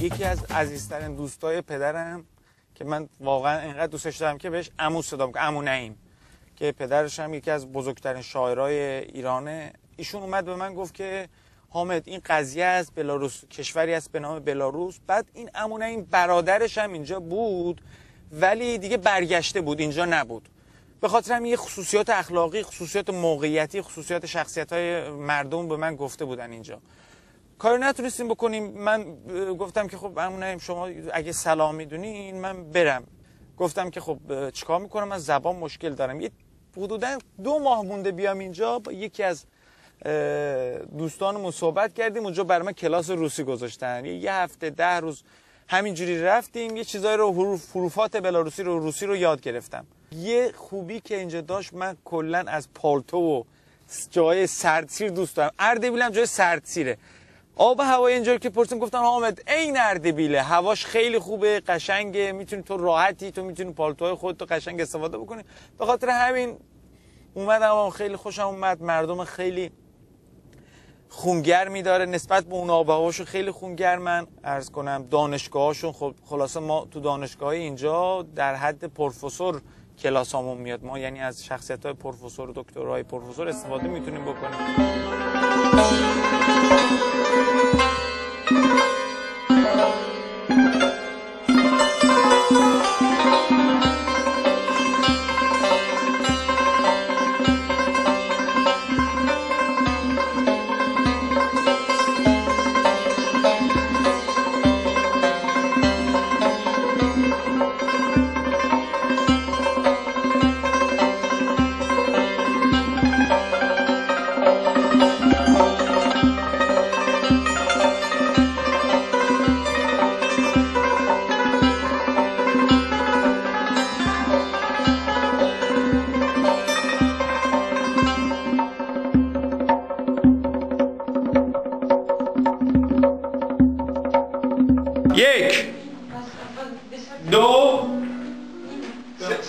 یکی از عزیزترین دوستای پدرم که من واقعا اینقدر دوستش دارم که بهش عمو صدا میکنم، عمو نعیم، که پدرش هم یکی از بزرگترین شاعرای ایرانه. ایشون اومد به من گفت که حامد این قضیه از بلاروس، کشوری است به نام بلاروس. بعد این عمو نعیم برادرش هم اینجا بود ولی دیگه برگشته بود، اینجا نبود. به خاطر همین یه خصوصیات اخلاقی، خصوصیات موقعیتی، خصوصیات شخصیت‌های مردم به من گفته بودن اینجا. کاری نتونستیم بکنیم. من گفتم که خب عمو نعیم شما اگه سلام میدونین من برم. گفتم که خب چیکار میکنم، من زبان مشکل دارم. یه حدودا 2 ماه مونده بیام اینجا، با یکی از دوستانمون صحبت کردیم، اونجا برای من کلاس روسی گذاشتن. یه هفته 10 روز همینجوری رفتیم، یه چیزای رو، حروفات بلاروسی رو، روسی رو یاد گرفتم. یه خوبی که اینجا داشت، من کلا از پالتو و جای سردسیر دوست دارم. اردبیل هم جای سردسیره. آب و هوای اینجا که پرسیدم گفتن حامد عین اردبیله، هواش خیلی خوبه، قشنگه، میتونی تو راحتی، تو میتونی پالتوهای خودت رو قشنگ استفاده بکنی. به خاطر همین اومدم، خیلی خوشم اومد. مردم خیلی خونگرمی داره نسبت به اون آب و هواشون، خیلی خونگرمن. عرض کنم دانشگاهاشون، خب خلاصه ما تو دانشگاه اینجا در حد پروفسور کلاسامون میاد، ما یعنی از شخصیت‌های پروفسور و دکترای پروفسور استفاده میتونیم بکنیم. یک دو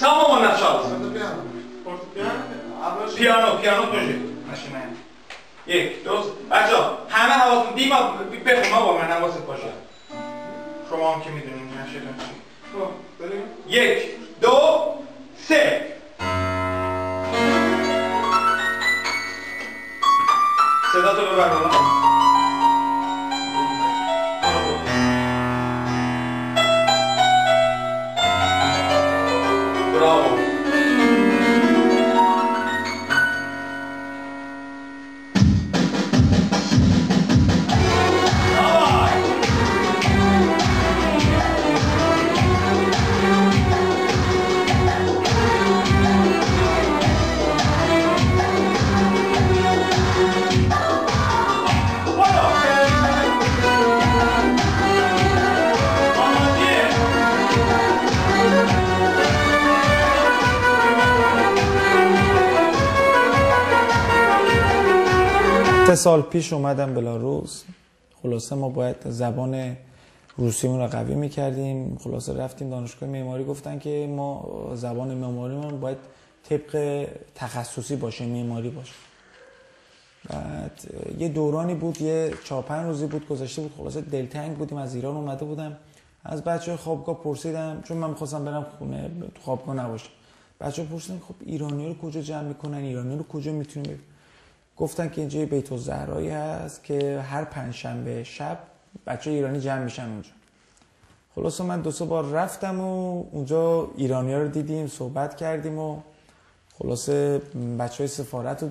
самого начала پیانو توشه یک دو بچه ها همه حواستون دیما بخون، ما با من حواست باشه، شما هم که میدونین نشدن چی. یک دو سه صدا تو ببر بالا. Bravo. سه سال پیش اومدم بلاروس. خلاصه ما باید زبان روسیمون رو قوی میکردیم. خلاصه رفتیم دانشگاه معماری، گفتن که ما زبان معماریمون باید طبق تخصصی باشه، معماری باشه. بعد یه دورانی بود، یه 4-5 روزی بود گذشته بود، خلاصه دلتنگ بودیم، از ایران اومده بودم. از بچه‌های خوابگاه پرسیدم، چون من می‌خواستم برم خونه، تو خوابگاه نباشم. بچه‌ها پرسیدن خب ایرانی‌ها رو کجا جمع می‌کنن، ایرانی‌ها رو کجا می‌تونیم ببینیم؟ گفتن که اینجا بیت الزهرایی هست که هر پنجشنبه شب بچه ایرانی جمع میشن اونجا. خلاصه من 2-3 بار رفتم و اونجا ایرانی ها رو دیدیم، صحبت کردیم و خلاصه بچه های سفارت رو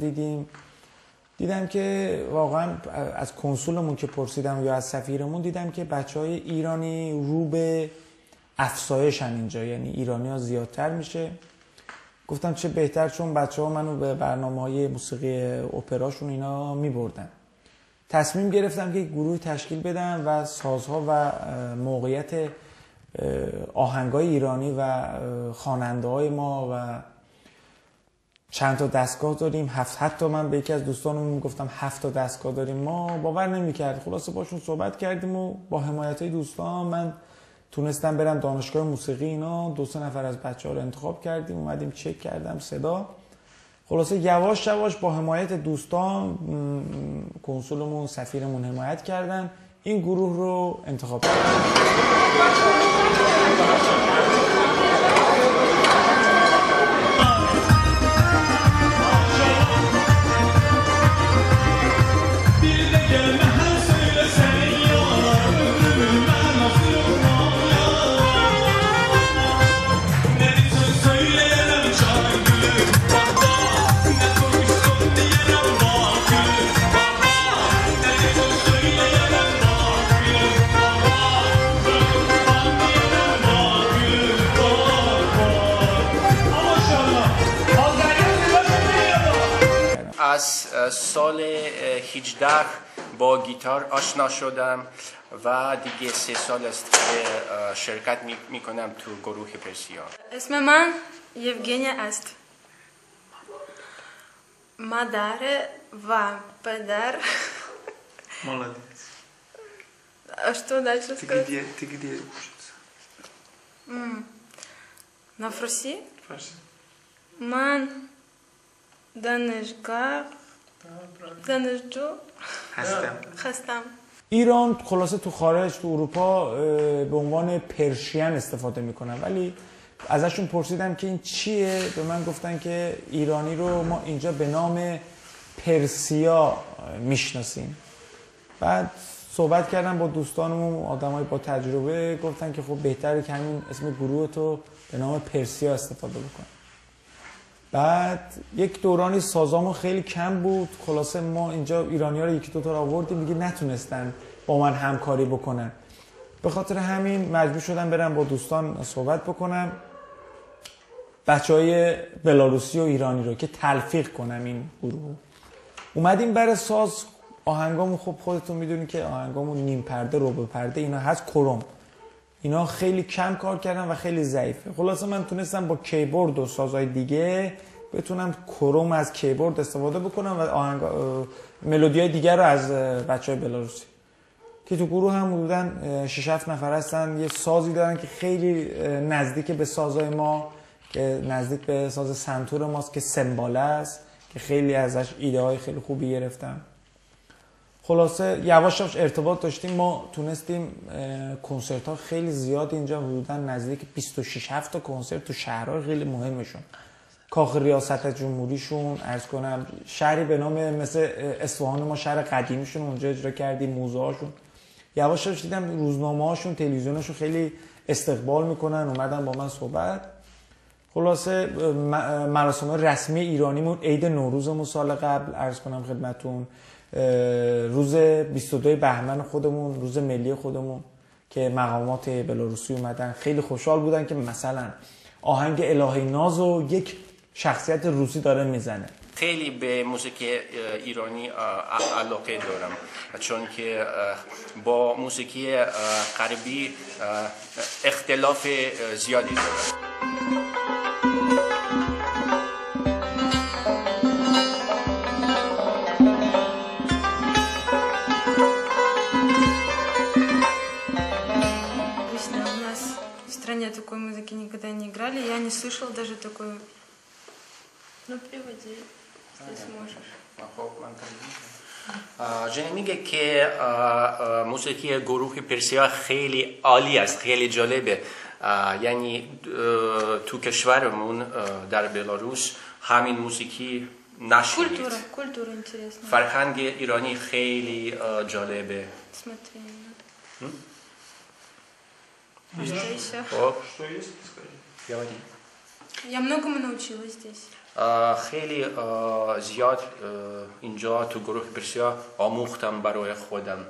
دیدم که واقعا از کنسولمون که پرسیدم یا از سفیرمون دیدم که بچه های ایرانی رو به افزایشن اینجا، یعنی ایرانی ها زیادتر میشه. گفتم چه بهتر، چون بچه ها منو به برنامه‌های موسیقی اپراشون اینا می‌بردن. تصمیم گرفتم که یک گروه تشکیل بدم و سازها و موقعیت آهنگای ایرانی و خواننده‌های ما و چند تا دستگاه داریم. حتی من به یکی از دوستانم گفتم 7 تا دستگاه داریم. ما باور نمی‌کرد. خلاصه باشون صحبت کردیم و با حمایت‌های دوستان من تونستم برم دانشگاه موسیقی اینا. 2-3 نفر از بچه‌ها رو انتخاب کردیم، اومدیم چک کردم صدا. خلاصه یواش یواش با حمایت دوستان، کنسولمون، سفیرمون حمایت کردن این گروه رو انتخاب کردیم. از سال 18 با گیتار آشنا شدم و دیگه 3 سال است که شرکت میکنم تو گروه پرسیا. اسم من یوگنیا است. مادر و پدر. Молодец. А что дальше сказать? Ты где учишься? На фарси? Фарси. من دانشگاه دانشجو هستم. ایران خلاصه تو خارج تو اروپا به عنوان پرشین استفاده میکنن، ولی ازشون پرسیدم که این چیه، به من گفتن که ایرانی رو ما اینجا به نام پرسیا میشناسیم. بعد صحبت کردم با دوستانمون، آدمای با تجربه، گفتن که خب بهتره که همین اسم گروه تو به نام پرسیا استفاده بکن. بعد یک دورانی سازامون خیلی کم بود، خلاصه ما اینجا ایرانی‌ها رو یکی دو تا آوردیم، دیگه نتونستن با من همکاری بکنن. به خاطر همین مجبور شدم برم با دوستان صحبت بکنم، بچهای بلاروسی و ایرانی رو که تلفیق کنم این گروه. اومدیم برای ساز، آهنگامون خب خودتون میدونی که آهنگامون نیم پرده ربع پرده اینا هست، کرم اینا خیلی کم کار کردن و خیلی ضعیفه. خلاصه من تونستم با کیبورد و سازهای دیگه بتونم کرم از کیبورد استفاده بکنم و آهنگ ملودیای دیگر رو از بچهای بلاروسی که تو گروه هم حدوداً 6-7 نفر هستن. یه سازی دارن که خیلی نزدیک به سازهای ما، که نزدیک به ساز سنتور ماست که سمباله است، که خیلی ازش ایده های خیلی خوبی گرفتم. خلاصه یواش یواش ارتباط داشتیم، ما تونستیم کنسرت ها خیلی زیاد اینجا، حدوداً نزدیک 26-7 تا کنسرت تو شهرهای خیلی مهمشون، کاخ ریاست جمهوریشون، عرض کنم شهری به نام مثل اصفهان ما شهر قدیمیشون اونجا اجرا کردیم، موزه هاشون. یواش یواش دیدم روزنامه هاشون تلویزیونشون خیلی استقبال میکنن، اومدن با من صحبت. خلاصه مراسم رسمی ایرانیمون عید نوروزمون سال قبل، عرض کنم خدمتون روز 22 بهمن خودمون، روز ملی خودمون که مقامات بلاروسی اومدن، خیلی خوشحال بودن که مثلا آهنگ الهی ناز و یک شخصیت روسی داره میزنه. خیلی به موسیقی ایرانی علاقه دارم، چون که با موسیقی غربی اختلاف زیادی دارم. Такой музыки никогда не играли, я не слышал даже такой. Ну, приводи, если сможешь. جنی میگه که موسیقی گروه پرسیا خیلی عالی است، خیلی جالبه. یعنی تو کشورمون در بلاروس همین موسیقی نشنید. Культура интересная. فرهنگ ایرانی خیلی جالبه. Смотри. Что еще? Что есть, скажи. Говори. Я многому научилась здесь. خیلی زیاد اینجا تو گروه پرسیا آموختم برای خودم.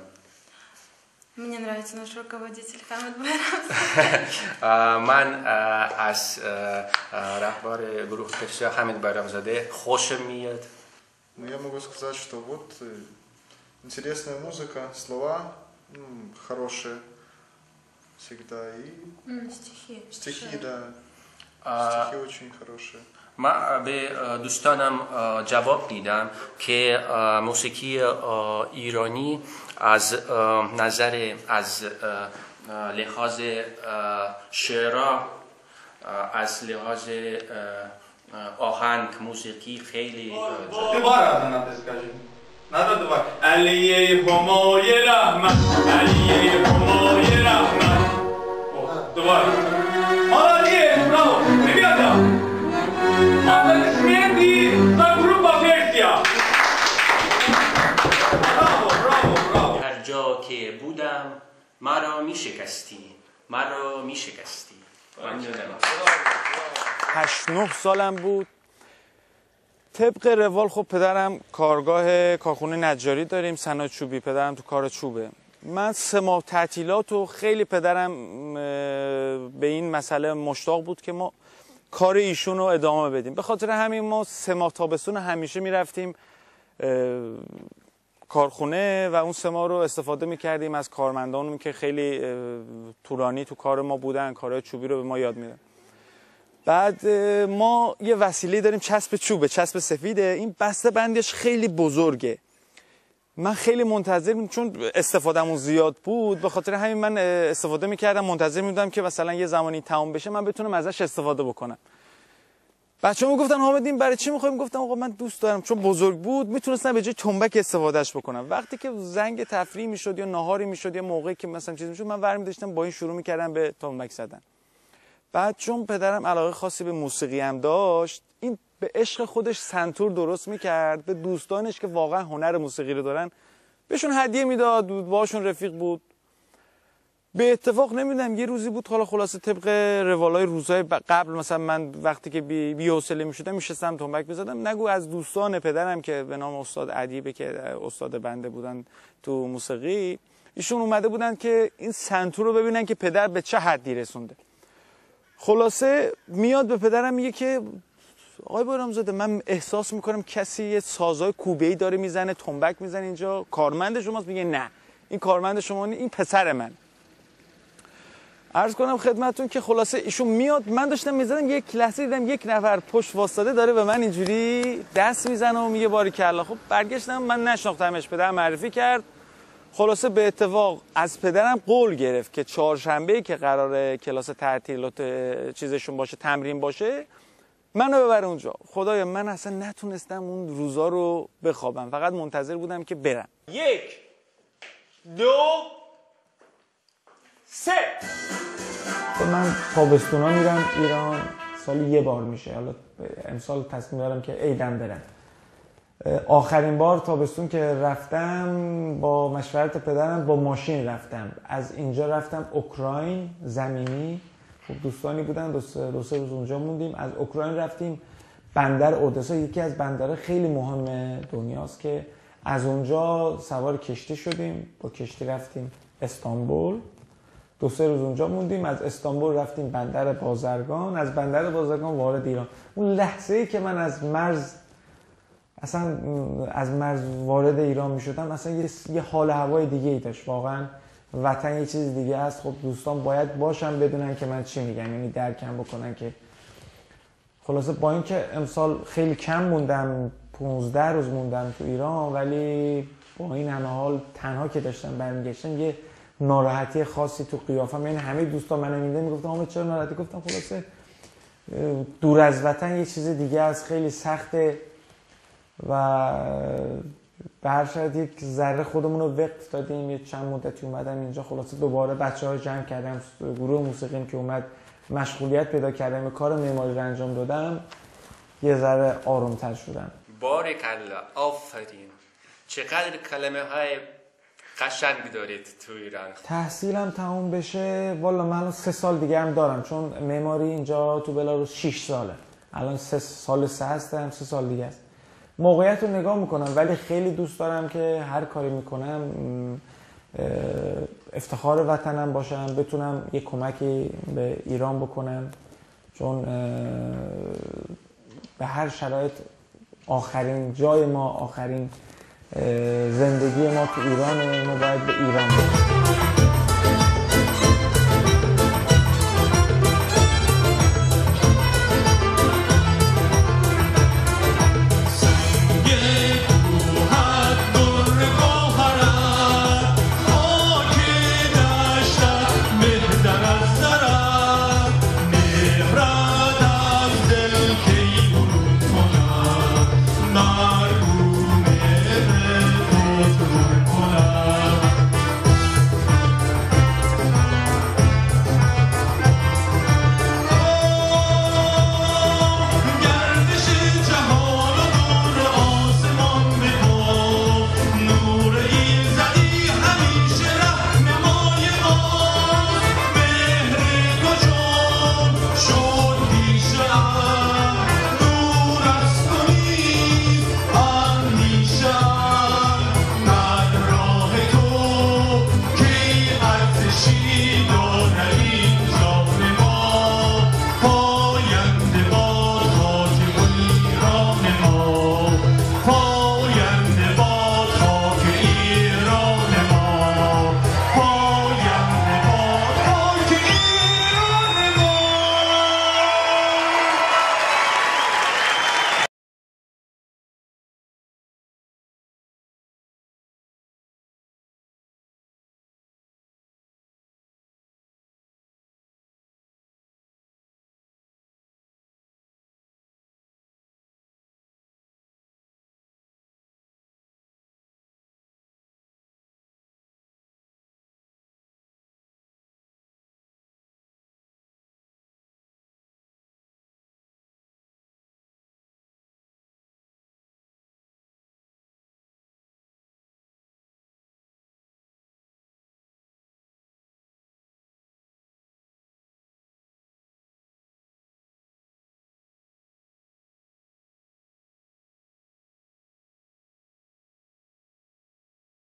Мне нравится наш руководитель Хамед Байрамзade. من از رهبر گروه پرسیا حمید байрамзаде خوشم میاد. Ну, я могу сказать, что вот интересная музыка, слова хорошие всегда и стихи, да, стихи очень хорошие. من به دوستانم جواب دیدم که موسیقی ایرانی از نظر از لحاظ شعرها، از لحاظ آهنگ موسیقی خیلی دوباره надо скажи. Надо два. علی همای رحمت علیه همای رحمت. دوباره молодец, браво, ребята. Аплодисменты за группа Персия. Браво, браво, браво. هر جا که بودم مرا میشکستی، مرا میشکستی. 8-9 سالم بود. طبق روال خب پدرم کارخونه نجاری داریم، صنایع چوبی، پدرم تو کار چوبه. من 3 ماه تعطیلات و خیلی پدرم به این مسئله مشتاق بود که ما کار ایشون رو ادامه بدیم. به خاطر همین ما 3 ماه تابستون همیشه میرفتیم کارخونه و اون 3 ماه رو استفاده میکردیم از کارمندانم که خیلی طولانی تو کار ما بودن، کارهای چوبی رو به ما یاد میدن. بعد ما یه وسیله داریم، چسب چوبه، چسب سفیده. این بسته بندش خیلی بزرگه. من خیلی منتظر بودم چون استفادهمون زیاد بود، به خاطر همین من استفاده میکردم، منتظر میبودم که مثلا یه زمانی تمام بشه من بتونم ازش استفاده بکنم. بچه‌ها میگفتن حامد این برای چی می‌خوایم؟ گفتم آقا من دوست دارم، چون بزرگ بود میتونستم به جای تنبک استفادهش بکنم. وقتی که زنگ تفریح میشد یا ناهاری میشد یا موقعی که مثلا چیزی میشد، من برمی داشتم با این شروع میکردم به تنبک زدن. بعد چون پدرم علاقه خاصی به موسیقی هم داشت، این به عشق خودش سنتور درست میکرد، به دوستانش که واقعا هنر موسیقی رو دارن بهشون هدیه میداد، باشون رفیق بود. به اتفاق نمیدونم یه روزی بود، حالا خلاصه طبق روالای روزهای قبل، مثلا من وقتی که بی‌حوصله میشدم میشستم تنبک میزدم، نگو از دوستان پدرم که به نام استاد ادیبه که استاد بنده بودن تو موسیقی، ایشون اومده بودن که این سنتور رو ببینن که پدر به چه حدی رسونده. خلاصه میاد به پدرم میگه که آقای بایرامزاده من احساس میکنم کسی یه سازای کوبه‌ای داره میزنه، تنبک میزنه اینجا، کارمند شماست؟ میگه نه این کارمند شما نیست، این پسر من. عرض کنم خدمتتون که خلاصه ایشون میاد، من داشتم میزدم، یک لحظه دیدم یک نفر پشت واسطه داره به من اینجوری دست میزنه و میگه باریکلا. خب برگشتم، من نشناختمش، پدرم معرفی کرد. خلاصه به اتفاق از پدرم قول گرفت که چهارشنبه که قراره کلاس تعطیلات چیزشون باشه، تمرین باشه، منو ببره اونجا. خدایا من اصلا نتونستم اون روزا رو بخوابم، فقط منتظر بودم که برم. 1 2 3. من تابستونا میرم ایران، سالی یه بار میشه. حالا امسال تصمیم دارم که عیدم برم. آخرین بار تابستون که رفتم با مشورت پدرم با ماشین رفتم. از اینجا رفتم اوکراین زمینی. خب دوستانی بودن، دو سه روز اونجا موندیم. از اوکراین رفتیم بندر اودسا، یکی از بندرهای خیلی مهم دنیاست که از اونجا سوار کشتی شدیم، با کشتی رفتیم استانبول. 2-3 روز اونجا موندیم. از استانبول رفتیم بندر بازرگان، از بندر بازرگان وارد ایران. اون لحظه‌ای که من از مرز وارد ایران میشدم، اصلا یه حال هوای دیگه ای داشت. واقعا وطن یه چیز دیگه است. خب دوستان باید باشن بدونن که من چی میگم، یعنی درکم بکنن که خلاصه با اینکه امسال خیلی کم موندم، 15 روز موندم تو ایران، ولی با این همه حال تنها که داشتم برمیگشتم یه ناراحتی خاصی تو قیافم. یعنی همه دوستان منو میدیدن میگفتن حامد چرا ناراحتی؟ گفتم خلاصه دور از وطن یه چیز دیگه است، خیلی سخته و به هر شرط یک ذره خودمون رو وقف دادیم. یه چند مدتی اومدم اینجا، خلاصه دوباره بچه‌ها رو جمع کردم، گروه موسیقیم که اومد مشغولیت پیدا کردم، به کار معماری رو انجام دادم، یه ذره آرومتر شدم. بارکالله، آفرین، چقدر کلمه های قشنگ دارید تو ایران. تحصیلم تموم بشه، والا من الان 3 سال دیگه هم دارم، چون معماری اینجا تو بلاروس 6 ساله، الان 3 سال هستم، 3 سال دیگه است. موقعیت رو نگاه میکنم، ولی خیلی دوست دارم که هر کاری میکنم افتخار وطنم باشم، بتونم یه کمکی به ایران بکنم، چون به هر شرایط آخرین جای ما، آخرین زندگی ما تو ایرانه، ما باید به ایران بریم.